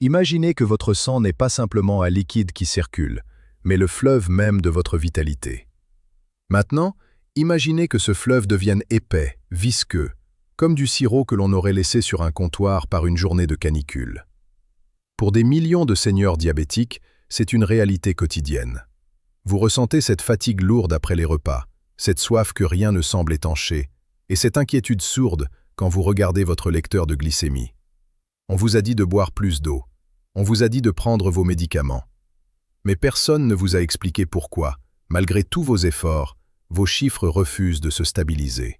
Imaginez que votre sang n'est pas simplement un liquide qui circule, mais le fleuve même de votre vitalité. Maintenant, imaginez que ce fleuve devienne épais, visqueux, comme du sirop que l'on aurait laissé sur un comptoir par une journée de canicule. Pour des millions de seniors diabétiques, c'est une réalité quotidienne. Vous ressentez cette fatigue lourde après les repas, cette soif que rien ne semble étancher, et cette inquiétude sourde quand vous regardez votre lecteur de glycémie. On vous a dit de boire plus d'eau. On vous a dit de prendre vos médicaments. Mais personne ne vous a expliqué pourquoi, malgré tous vos efforts, vos chiffres refusent de se stabiliser.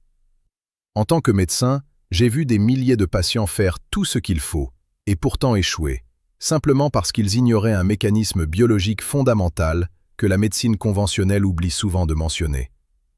En tant que médecin, j'ai vu des milliers de patients faire tout ce qu'il faut, et pourtant échouer, simplement parce qu'ils ignoraient un mécanisme biologique fondamental que la médecine conventionnelle oublie souvent de mentionner: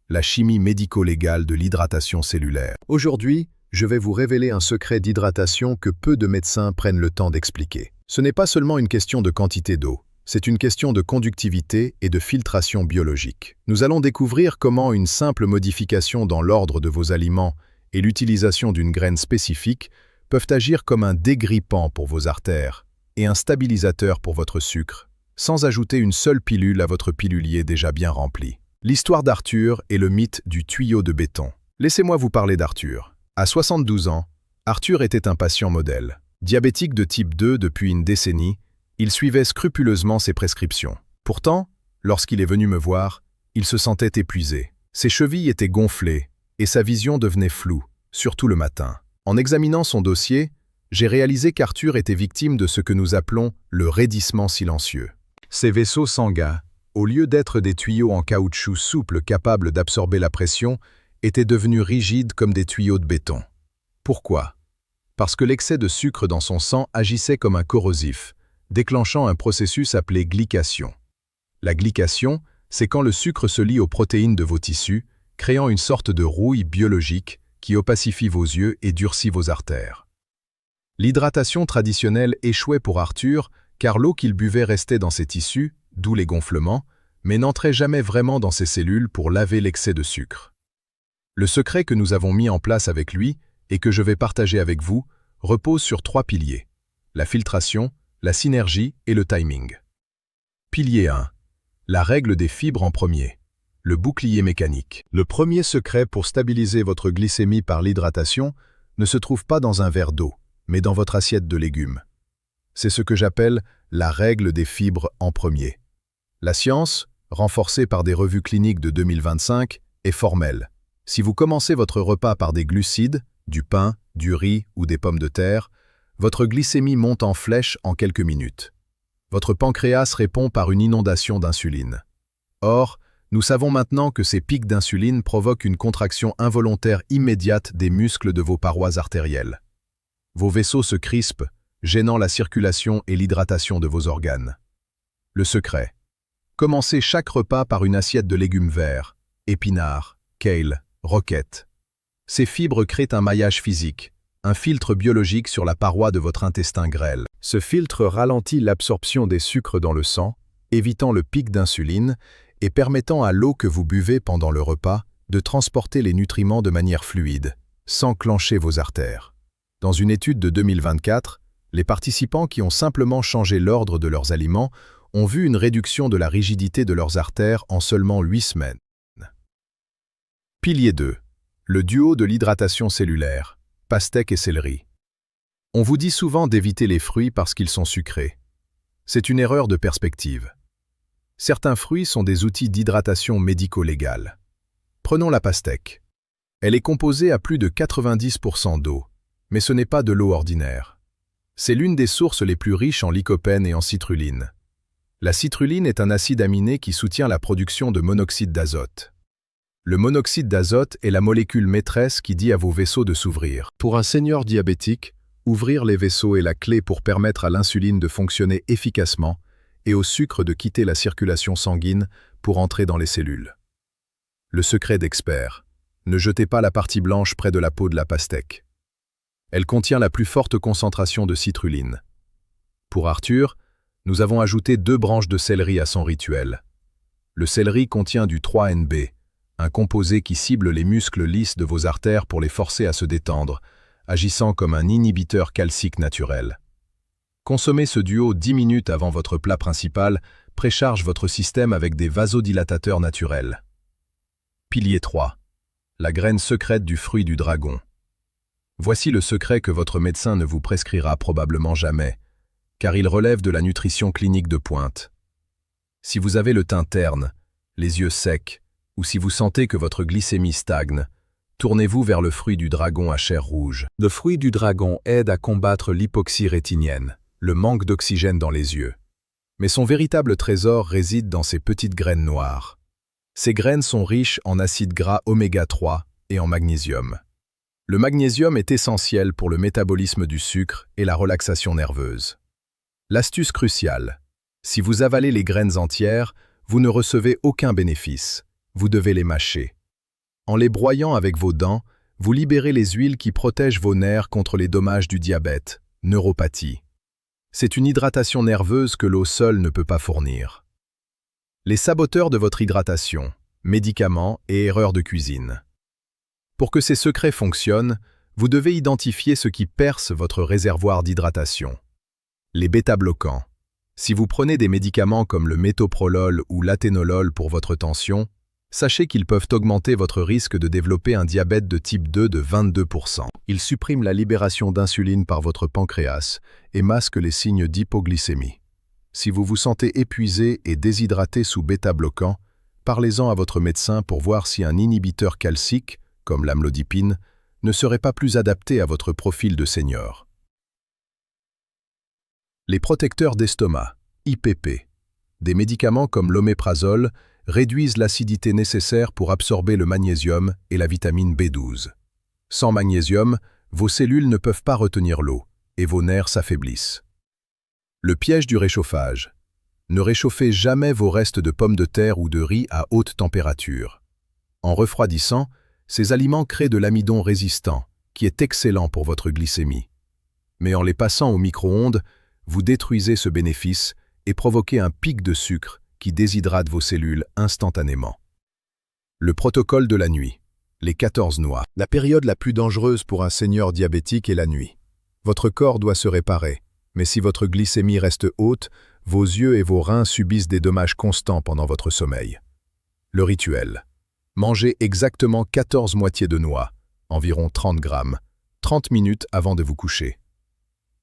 la chimie médico-légale de l'hydratation cellulaire. Aujourd'hui, je vais vous révéler un secret d'hydratation que peu de médecins prennent le temps d'expliquer. Ce n'est pas seulement une question de quantité d'eau, c'est une question de conductivité et de filtration biologique. Nous allons découvrir comment une simple modification dans l'ordre de vos aliments et l'utilisation d'une graine spécifique peuvent agir comme un dégrippant pour vos artères et un stabilisateur pour votre sucre, sans ajouter une seule pilule à votre pilulier déjà bien rempli. L'histoire d'Arthur est le mythe du tuyau de béton. Laissez-moi vous parler d'Arthur. À 72 ans, Arthur était un patient modèle. Diabétique de type 2 depuis une décennie, il suivait scrupuleusement ses prescriptions. Pourtant, lorsqu'il est venu me voir, il se sentait épuisé. Ses chevilles étaient gonflées et sa vision devenait floue, surtout le matin. En examinant son dossier, j'ai réalisé qu'Arthur était victime de ce que nous appelons le raidissement silencieux. Ses vaisseaux sanguins, au lieu d'être des tuyaux en caoutchouc souple capables d'absorber la pression, étaient devenus rigides comme des tuyaux de béton. Pourquoi ? Parce que l'excès de sucre dans son sang agissait comme un corrosif, déclenchant un processus appelé glycation. La glycation, c'est quand le sucre se lie aux protéines de vos tissus, créant une sorte de rouille biologique qui opacifie vos yeux et durcit vos artères. L'hydratation traditionnelle échouait pour Arthur car l'eau qu'il buvait restait dans ses tissus, d'où les gonflements, mais n'entrait jamais vraiment dans ses cellules pour laver l'excès de sucre. Le secret que nous avons mis en place avec lui, et que je vais partager avec vous, repose sur 3 piliers: la filtration, la synergie et le timing. Pilier 1. La règle des fibres en premier. Le bouclier mécanique. Le premier secret pour stabiliser votre glycémie par l'hydratation ne se trouve pas dans un verre d'eau, mais dans votre assiette de légumes. C'est ce que j'appelle la règle des fibres en premier. La science, renforcée par des revues cliniques de 2025, est formelle. Si vous commencez votre repas par des glucides, du pain, du riz ou des pommes de terre, votre glycémie monte en flèche en quelques minutes. Votre pancréas répond par une inondation d'insuline. Or, nous savons maintenant que ces pics d'insuline provoquent une contraction involontaire immédiate des muscles de vos parois artérielles. Vos vaisseaux se crispent, gênant la circulation et l'hydratation de vos organes. Le secret. Commencez chaque repas par une assiette de légumes verts, épinards, kale, roquettes. Ces fibres créent un maillage physique, un filtre biologique sur la paroi de votre intestin grêle. Ce filtre ralentit l'absorption des sucres dans le sang, évitant le pic d'insuline et permettant à l'eau que vous buvez pendant le repas de transporter les nutriments de manière fluide, sans clencher vos artères. Dans une étude de 2024, les participants qui ont simplement changé l'ordre de leurs aliments ont vu une réduction de la rigidité de leurs artères en seulement 8 semaines. Pilier 2. Le duo de l'hydratation cellulaire, pastèque et céleri. On vous dit souvent d'éviter les fruits parce qu'ils sont sucrés. C'est une erreur de perspective. Certains fruits sont des outils d'hydratation médico-légale. Prenons la pastèque. Elle est composée à plus de 90% d'eau, mais ce n'est pas de l'eau ordinaire. C'est l'une des sources les plus riches en lycopène et en citrulline. La citrulline est un acide aminé qui soutient la production de monoxyde d'azote. Le monoxyde d'azote est la molécule maîtresse qui dit à vos vaisseaux de s'ouvrir. Pour un senior diabétique, ouvrir les vaisseaux est la clé pour permettre à l'insuline de fonctionner efficacement et au sucre de quitter la circulation sanguine pour entrer dans les cellules. Le secret d'expert. Ne jetez pas la partie blanche près de la peau de la pastèque. Elle contient la plus forte concentration de citrulline. Pour Arthur, nous avons ajouté 2 branches de céleri à son rituel. Le céleri contient du 3-NB, un composé qui cible les muscles lisses de vos artères pour les forcer à se détendre, agissant comme un inhibiteur calcique naturel. Consommez ce duo 10 minutes avant votre plat principal, précharge votre système avec des vasodilatateurs naturels. Pilier 3. La graine secrète du fruit du dragon. Voici le secret que votre médecin ne vous prescrira probablement jamais, car il relève de la nutrition clinique de pointe. Si vous avez le teint terne, les yeux secs, ou si vous sentez que votre glycémie stagne, tournez-vous vers le fruit du dragon à chair rouge. Le fruit du dragon aide à combattre l'hypoxie rétinienne, le manque d'oxygène dans les yeux. Mais son véritable trésor réside dans ses petites graines noires. Ces graines sont riches en acides gras oméga 3 et en magnésium. Le magnésium est essentiel pour le métabolisme du sucre et la relaxation nerveuse. L'astuce cruciale: si vous avalez les graines entières, vous ne recevez aucun bénéfice. Vous devez les mâcher. En les broyant avec vos dents, vous libérez les huiles qui protègent vos nerfs contre les dommages du diabète, neuropathie. C'est une hydratation nerveuse que l'eau seule ne peut pas fournir. Les saboteurs de votre hydratation, médicaments et erreurs de cuisine. Pour que ces secrets fonctionnent, vous devez identifier ce qui perce votre réservoir d'hydratation. Les bêta-bloquants. Si vous prenez des médicaments comme le métoprolol ou l'athénolol pour votre tension, sachez qu'ils peuvent augmenter votre risque de développer un diabète de type 2 de 22%. Ils suppriment la libération d'insuline par votre pancréas et masquent les signes d'hypoglycémie. Si vous vous sentez épuisé et déshydraté sous bêta-bloquant, parlez-en à votre médecin pour voir si un inhibiteur calcique, comme l'amlodipine, ne serait pas plus adapté à votre profil de senior. Les protecteurs d'estomac, IPP. Des médicaments comme l'oméprazole réduisent l'acidité nécessaire pour absorber le magnésium et la vitamine B12. Sans magnésium, vos cellules ne peuvent pas retenir l'eau et vos nerfs s'affaiblissent. Le piège du réchauffage. Ne réchauffez jamais vos restes de pommes de terre ou de riz à haute température. En refroidissant, ces aliments créent de l'amidon résistant, qui est excellent pour votre glycémie. Mais en les passant au micro-ondes, vous détruisez ce bénéfice et provoquez un pic de sucre qui déshydrate vos cellules instantanément. Le protocole de la nuit. Les 14 noix. La période la plus dangereuse pour un senior diabétique est la nuit. Votre corps doit se réparer, mais si votre glycémie reste haute, vos yeux et vos reins subissent des dommages constants pendant votre sommeil. Le rituel. Mangez exactement 14 moitiés de noix, environ 30 grammes, 30 minutes avant de vous coucher.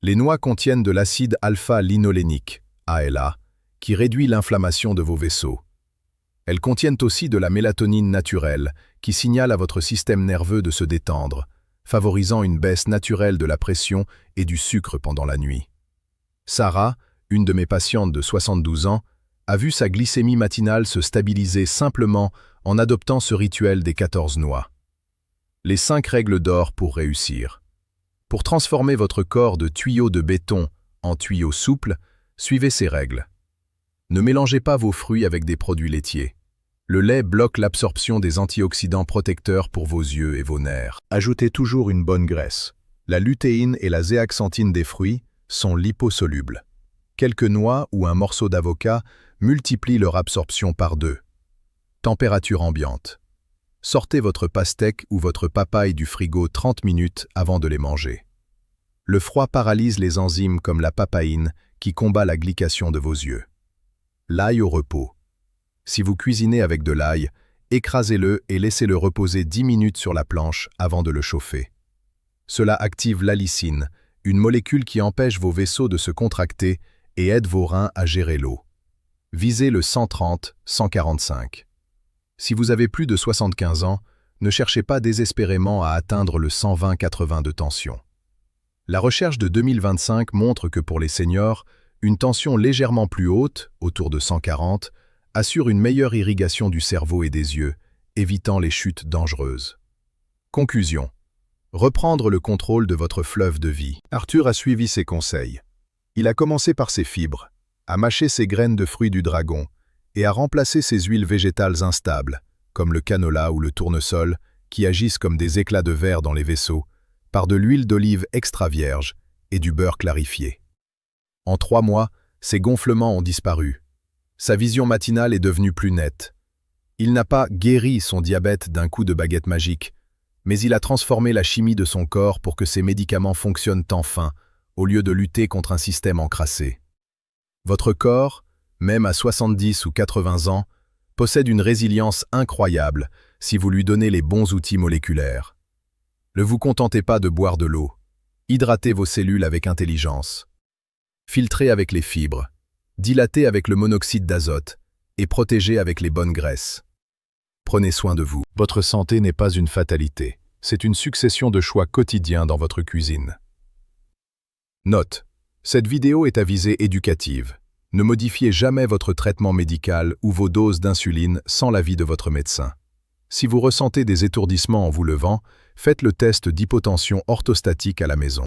Les noix contiennent de l'acide alpha-linolénique, ALA, qui réduit l'inflammation de vos vaisseaux. Elles contiennent aussi de la mélatonine naturelle, qui signale à votre système nerveux de se détendre, favorisant une baisse naturelle de la pression et du sucre pendant la nuit. Sarah, une de mes patientes de 72 ans, a vu sa glycémie matinale se stabiliser simplement en adoptant ce rituel des 14 noix. Les 5 règles d'or pour réussir. Pour transformer votre corps de tuyau de béton en tuyau souple, suivez ces règles. Ne mélangez pas vos fruits avec des produits laitiers. Le lait bloque l'absorption des antioxydants protecteurs pour vos yeux et vos nerfs. Ajoutez toujours une bonne graisse. La lutéine et la zéaxanthine des fruits sont liposolubles. Quelques noix ou un morceau d'avocat multiplient leur absorption par 2. Température ambiante. Sortez votre pastèque ou votre papaye du frigo 30 minutes avant de les manger. Le froid paralyse les enzymes comme la papaïne qui combat la glycation de vos yeux. L'ail au repos. Si vous cuisinez avec de l'ail, écrasez-le et laissez-le reposer 10 minutes sur la planche avant de le chauffer. Cela active l'allicine, une molécule qui empêche vos vaisseaux de se contracter et aide vos reins à gérer l'eau. Visez le 130-145. Si vous avez plus de 75 ans, ne cherchez pas désespérément à atteindre le 120-80 de tension. La recherche de 2025 montre que pour les seniors, une tension légèrement plus haute, autour de 140, assure une meilleure irrigation du cerveau et des yeux, évitant les chutes dangereuses. Conclusion. Reprendre le contrôle de votre fleuve de vie. Arthur a suivi ses conseils. Il a commencé par ses fibres, a mâché ses graines de fruits du dragon et a remplacé ses huiles végétales instables, comme le canola ou le tournesol, qui agissent comme des éclats de verre dans les vaisseaux, par de l'huile d'olive extra vierge et du beurre clarifié. En 3 mois, ses gonflements ont disparu. Sa vision matinale est devenue plus nette. Il n'a pas guéri son diabète d'un coup de baguette magique, mais il a transformé la chimie de son corps pour que ses médicaments fonctionnent enfin, au lieu de lutter contre un système encrassé. Votre corps, même à 70 ou 80 ans, possède une résilience incroyable si vous lui donnez les bons outils moléculaires. Ne vous contentez pas de boire de l'eau. Hydratez vos cellules avec intelligence. Filtrez avec les fibres. Dilatez avec le monoxyde d'azote et protégez avec les bonnes graisses. Prenez soin de vous. Votre santé n'est pas une fatalité. C'est une succession de choix quotidiens dans votre cuisine. Note: cette vidéo est à visée éducative. Ne modifiez jamais votre traitement médical ou vos doses d'insuline sans l'avis de votre médecin. Si vous ressentez des étourdissements en vous levant, faites le test d'hypotension orthostatique à la maison.